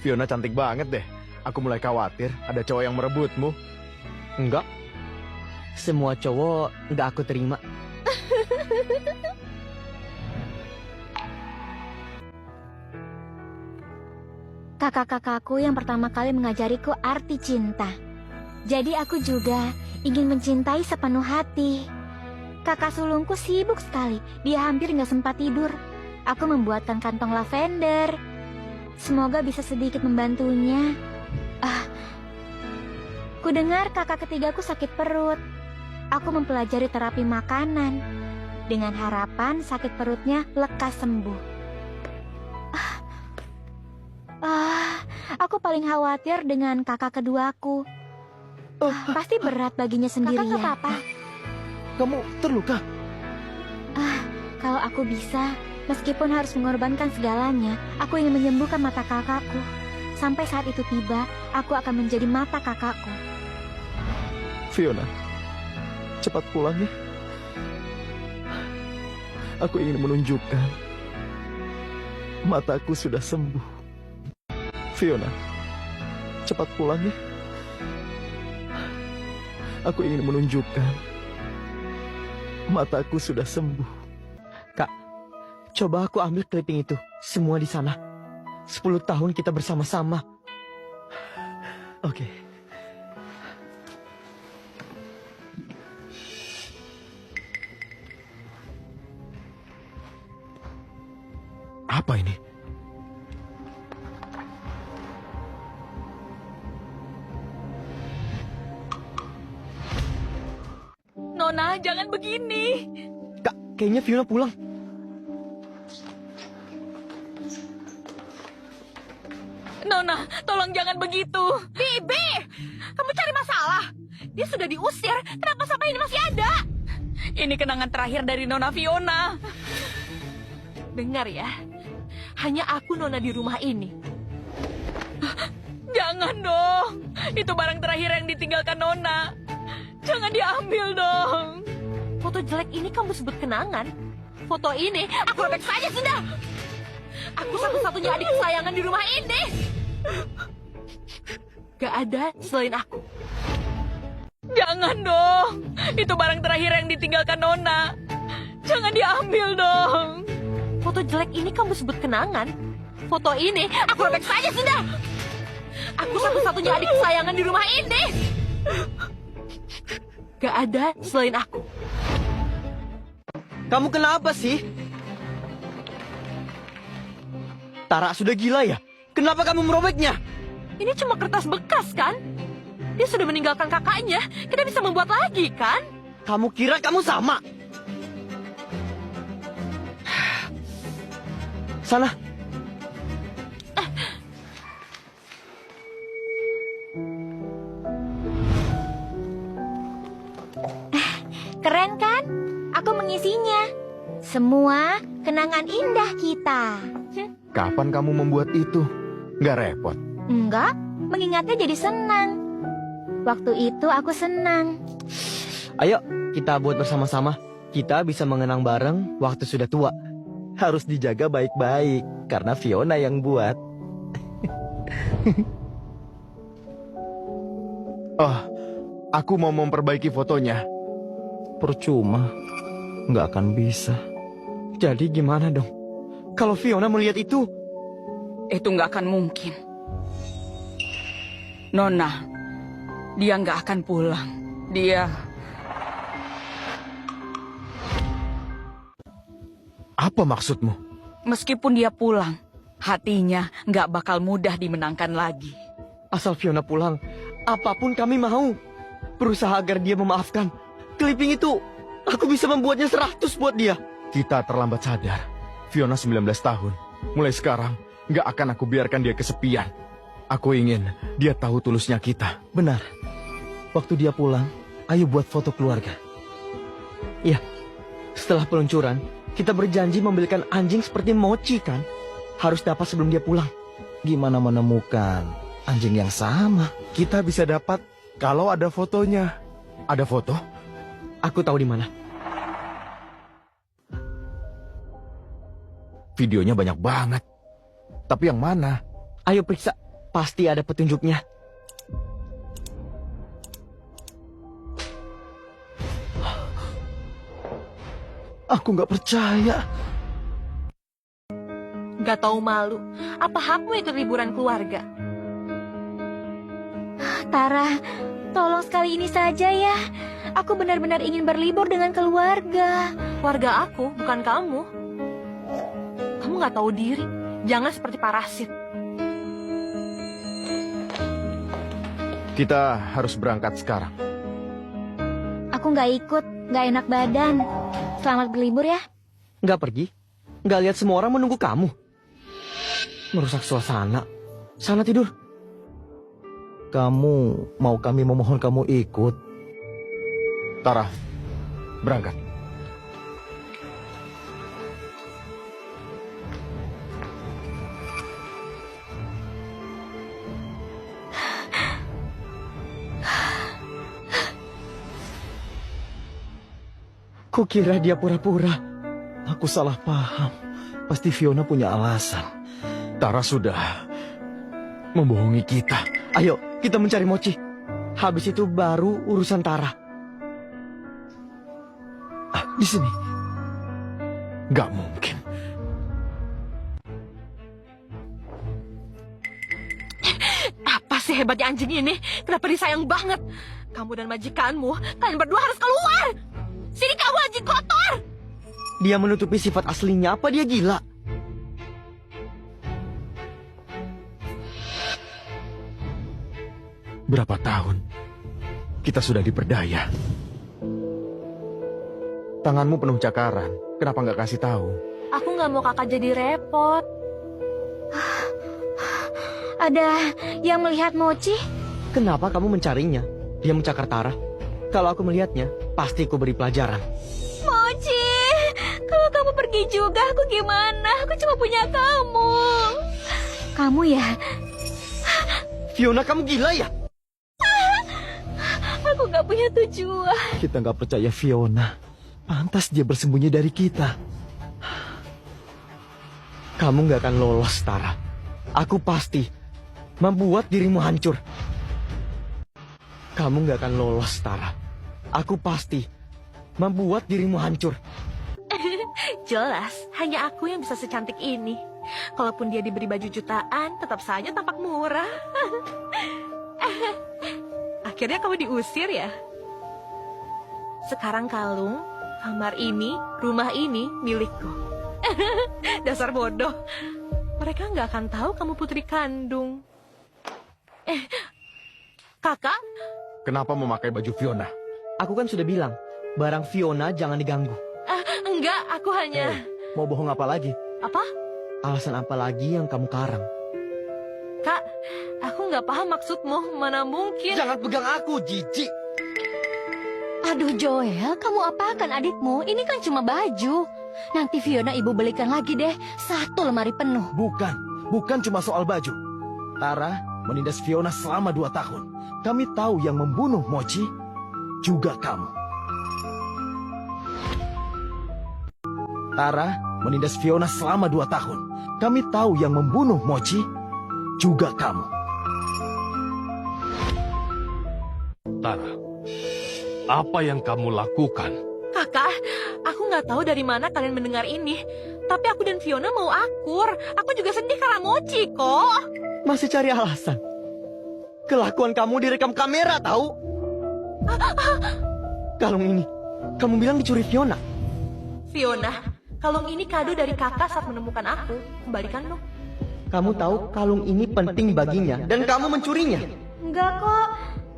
Fiona cantik banget deh. Aku mulai khawatir ada cowok yang merebutmu. Enggak. Semua cowok enggak aku terima. Kakak-kakakku yang pertama kali mengajariku arti cinta. Jadi aku juga ingin mencintai sepenuh hati. Kakak sulungku sibuk sekali, dia hampir nggak sempat tidur. Aku membuatkan kantong lavender. Semoga bisa sedikit membantunya. Ku dengar kakak ketigaku sakit perut. Aku mempelajari terapi makanan dengan harapan sakit perutnya lekas sembuh. Aku paling khawatir dengan kakak keduaku. Pasti berat baginya sendirian. Kakak nggak apa-apa. Kamu terluka? Kalau aku bisa, meskipun harus mengorbankan segalanya, aku ingin menyembuhkan mata kakakku. Sampai saat itu tiba, aku akan menjadi mata kakakku. Fiona, cepat pulang ya. Aku ingin menunjukkan mataku sudah sembuh. Fiona, cepat pulang ya. Aku ingin menunjukkan mataku sudah sembuh. Kak, coba aku ambil clipping itu. Semua di sana. 10 tahun kita bersama-sama. Oke. Apa ini? Nona, jangan begini. Kak, kayaknya Fiona pulang. Nona, tolong jangan begitu. Bibi, kamu cari masalah. Dia sudah diusir, kenapa sampai ini masih ada? Ini kenangan terakhir dari Nona Fiona. Dengar ya, hanya aku Nona di rumah ini. Jangan dong, itu barang terakhir yang ditinggalkan Nona. Jangan diambil dong. Foto jelek ini kamu sebut kenangan? Foto ini aku robek saja sudah. Aku satu-satunya adik kesayangan di rumah ini. Gak ada selain aku. Jangan dong. Itu barang terakhir yang ditinggalkan Nona. Jangan diambil dong. Foto jelek ini kamu sebut kenangan? Foto ini aku robek saja sudah. Aku satu-satunya adik kesayangan di rumah ini. Gak ada selain aku. Kamu kenapa sih? Tara sudah gila ya? Kenapa kamu merobeknya? Ini cuma kertas bekas kan? Dia sudah meninggalkan kakaknya. Kita bisa membuat lagi kan? Kamu kira kamu sama? Sana. Keren kan? Aku mengisinya. Semua kenangan indah kita. Kapan kamu membuat itu? Nggak repot. Enggak, mengingatnya jadi senang. Waktu itu aku senang. Ayo, kita buat bersama-sama. Kita bisa mengenang bareng waktu sudah tua. Harus dijaga baik-baik, karena Fiona yang buat. Oh, aku mau memperbaiki fotonya. Percuma, nggak akan bisa. Jadi gimana dong? Kalau Fiona melihat itu? Itu nggak akan mungkin. Nona, dia nggak akan pulang. Dia... Apa maksudmu? Meskipun dia pulang, hatinya nggak bakal mudah dimenangkan lagi. Asal Fiona pulang, apapun kami mau. Berusaha agar dia memaafkan. Clipping itu, aku bisa membuatnya 100 buat dia. Kita terlambat sadar. Fiona 19 tahun. Mulai sekarang, nggak akan aku biarkan dia kesepian. Aku ingin dia tahu tulusnya kita. Benar. Waktu dia pulang, ayo buat foto keluarga. Iya, setelah peluncuran, kita berjanji membelikan anjing seperti Mochi kan? Harus dapat sebelum dia pulang. Gimana menemukan anjing yang sama? Kita bisa dapat kalau ada fotonya. Ada foto? Aku tahu di mana. Videonya banyak banget. Tapi yang mana? Ayo periksa. Pasti ada petunjuknya. Aku nggak percaya. Gak tahu malu. Apa hakmu ikut liburan keluarga? Tara, tolong sekali ini saja ya. Aku benar-benar ingin berlibur dengan keluarga. Keluarga aku, bukan kamu. Kamu gak tahu diri. Jangan seperti parasit. Kita harus berangkat sekarang. Aku nggak ikut, nggak enak badan. Selamat berlibur ya. Nggak pergi? Nggak lihat semua orang menunggu kamu? Merusak suasana. Sana tidur. Mau kami memohon kamu ikut? Tara, berangkat. Kukira dia pura-pura. Aku salah paham. Pasti Fiona punya alasan. Tara sudah membohongi kita. Ayo, kita mencari Mochi. Habis itu baru urusan Tara. Di sini. Gak mungkin. Apa sih hebatnya anjing ini? Kenapa disayang banget? Kamu dan majikanmu, kalian berdua harus keluar. Sini kamu anjing kotor. Dia menutupi sifat aslinya. Apa dia gila? Berapa tahun kita sudah diperdaya. Tanganmu penuh cakaran. Kenapa nggak kasih tahu? Aku nggak mau kakak jadi repot. Ada yang melihat Mochi? Kenapa kamu mencarinya? Dia mencakar Tara. Kalau aku melihatnya, pasti aku beri pelajaran. Mochi, kalau kamu pergi juga, aku gimana? Aku cuma punya kamu. Kamu ya? Fiona, kamu gila ya? Aku gak punya tujuan. Kita nggak percaya Fiona. Pantas dia bersembunyi dari kita. Kamu gak akan lolos, Tara. Aku pasti membuat dirimu hancur. Kamu gak akan lolos, Tara. Aku pasti membuat dirimu hancur. Jelas, hanya aku yang bisa secantik ini. Kalaupun dia diberi baju jutaan, tetap saja tampak murah. Akhirnya kamu diusir ya? Sekarang kalung, kamar ini, rumah ini milikku. Dasar bodoh. Mereka nggak akan tahu kamu putri kandung. Kakak? Kenapa memakai baju Fiona? Aku kan sudah bilang, barang Fiona jangan diganggu. Enggak, aku hanya... Mau bohong apa lagi? Apa? Alasan apa lagi yang kamu karang? Kak, aku nggak paham maksudmu. Mana mungkin... Jangan pegang aku, jijik! Aduh Joel, kamu apakan adikmu? Ini kan cuma baju. Nanti Fiona ibu belikan lagi deh. 1 lemari penuh. Bukan cuma soal baju. Tara menindas Fiona selama 2 tahun. Kami tahu yang membunuh Mochi juga kamu. Tara menindas Fiona selama 2 tahun. Kami tahu yang membunuh Mochi juga kamu. Tara, apa yang kamu lakukan? Kakak, aku nggak tahu dari mana kalian mendengar ini. Tapi aku dan Fiona mau akur. Aku juga sedih karena Mochi kok. Masih cari alasan? Kelakuan kamu direkam kamera, tahu? Kalung ini, kamu bilang dicuri Fiona. Fiona, kalung ini kado dari kakak saat menemukan aku. Kembalikan dong. Kamu tahu kalung ini penting baginya dan kamu mencurinya. Enggak kok,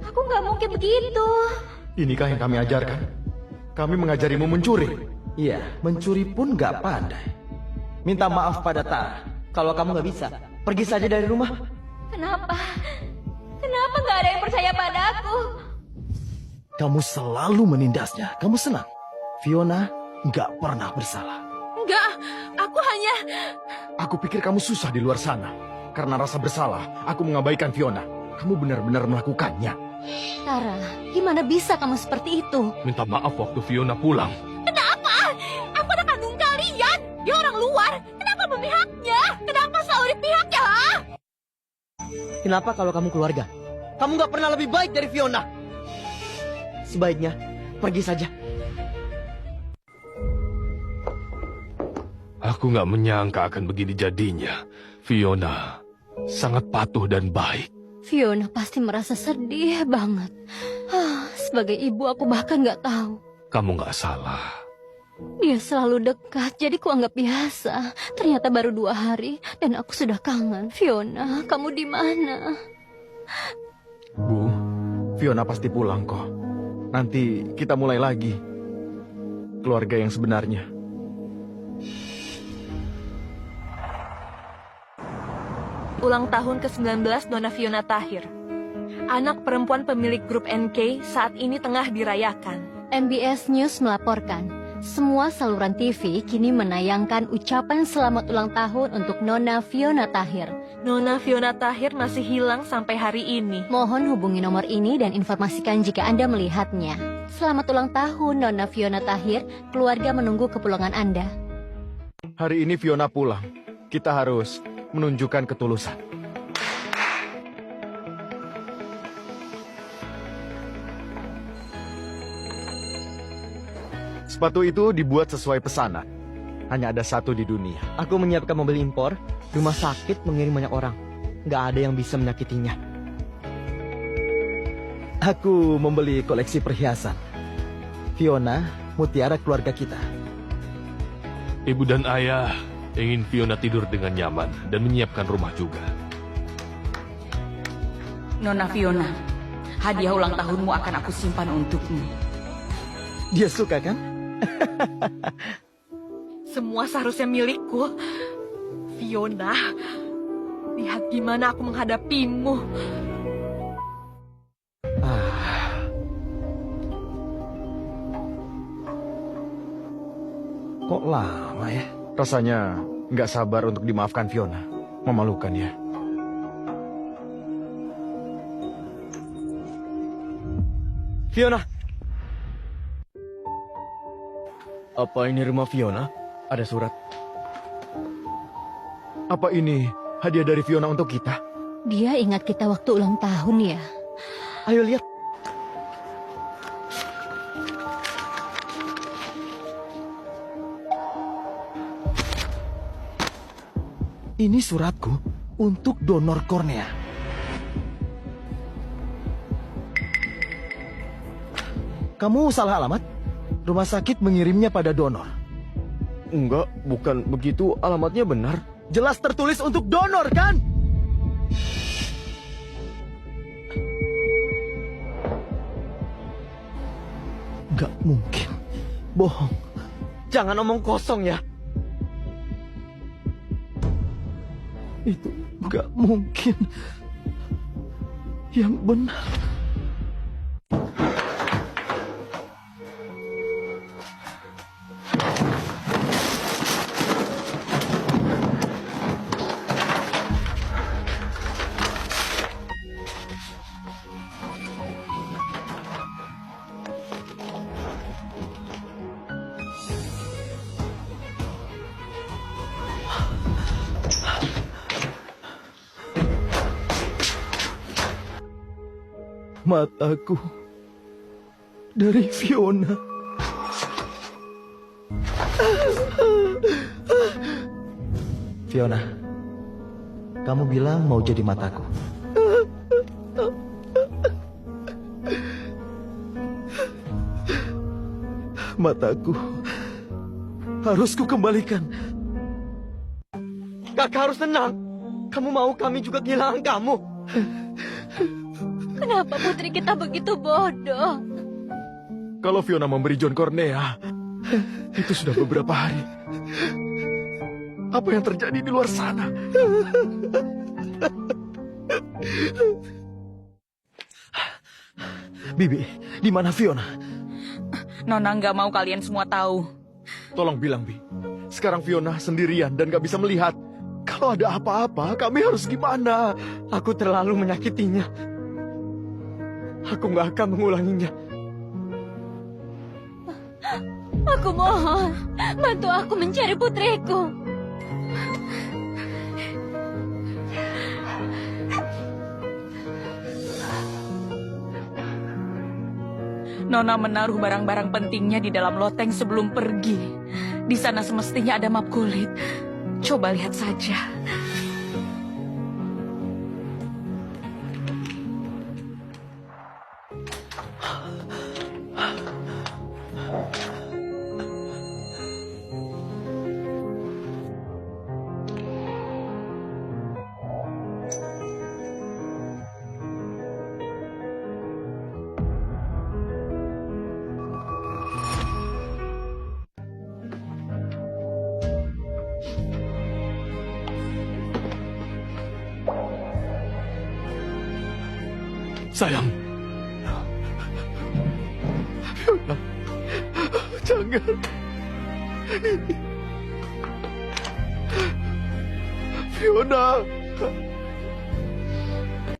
aku nggak mungkin begitu. Inikah yang kami ajarkan? Kami mengajarimu mencuri. Iya, mencuri pun nggak pandai. Minta maaf pada Tara. Kalau kamu nggak bisa, pergi saja dari rumah. Kenapa? Kenapa nggak ada yang percaya padaku? Kamu selalu menindasnya. Kamu senang. Fiona nggak pernah bersalah. Enggak, aku hanya... Aku pikir kamu susah di luar sana. Karena rasa bersalah, aku mengabaikan Fiona. Kamu benar-benar melakukannya. Tara, gimana bisa kamu seperti itu? Minta maaf waktu Fiona pulang. Kenapa? Aku anak kandung kalian. Dia orang luar. Kenapa memihaknya? Kenapa selalu di pihaknya? Kenapa kalau kamu keluarga? Kamu gak pernah lebih baik dari Fiona. Sebaiknya pergi saja. Aku nggak menyangka akan begini jadinya. Fiona sangat patuh dan baik. Fiona pasti merasa sedih banget. Sebagai ibu aku bahkan nggak tahu. Kamu nggak salah. Dia selalu dekat, jadi ku anggap biasa. Ternyata baru 2 hari dan aku sudah kangen. Fiona, kamu di mana? Bu, Fiona pasti pulang kok. Nanti kita mulai lagi. Keluarga yang sebenarnya. Ulang tahun ke-19 Nona Fiona Tahir. Anak perempuan pemilik grup NK saat ini tengah dirayakan. MBS News melaporkan, semua saluran TV kini menayangkan ucapan selamat ulang tahun untuk Nona Fiona Tahir. Nona Fiona Tahir masih hilang sampai hari ini. Mohon hubungi nomor ini dan informasikan jika Anda melihatnya. Selamat ulang tahun Nona Fiona Tahir, keluarga menunggu kepulangan Anda. Hari ini Fiona pulang. Kita harus menunjukkan ketulusan. Sepatu itu dibuat sesuai pesanan. Hanya ada 1 di dunia. Aku menyiapkan mobil impor. Rumah sakit mengirim banyak orang. Gak ada yang bisa menyakitinya. Aku membeli koleksi perhiasan. Fiona, mutiara keluarga kita. Ibu dan ayah ingin Fiona tidur dengan nyaman dan menyiapkan rumah juga. Nona Fiona, hadiah ulang tahunmu akan aku simpan untukmu. Dia suka kan? Semua seharusnya milikku. Fiona, lihat gimana aku menghadapimu. Kok lama ya? Rasanya nggak sabar untuk dimaafkan Fiona. Memalukan ya. Fiona! Apa ini rumah Fiona? Ada surat. Apa ini hadiah dari Fiona untuk kita? Dia ingat kita waktu ulang tahun ya. Ayo lihat. Ini suratku untuk donor kornea. Kamu salah alamat. Rumah sakit mengirimnya pada donor. Enggak, bukan begitu. Alamatnya benar. Jelas tertulis untuk donor, kan? Gak mungkin. Bohong. Jangan omong kosong ya. Itu gak mungkin. Yang benar. Mataku dari Fiona. Fiona, kamu bilang mau jadi mataku. Mataku harus kukembalikan. Kakak harus tenang. Kamu mau kami juga kehilangan kamu. Kenapa putri kita begitu bodoh? Kalau Fiona memberi John kornea, itu sudah beberapa hari. Apa yang terjadi di luar sana? Bibi, di mana Fiona? Nona nggak mau kalian semua tahu. Tolong bilang, Bi. Sekarang Fiona sendirian dan gak bisa melihat. Kalau ada apa-apa, kami harus gimana? Aku terlalu menyakitinya. Aku gak akan mengulanginya. Aku mohon, bantu aku mencari putriku. Nona menaruh barang-barang pentingnya di dalam loteng sebelum pergi. Di sana semestinya ada map kulit. Coba lihat saja. Sayang, Fiona, jangan. Fiona.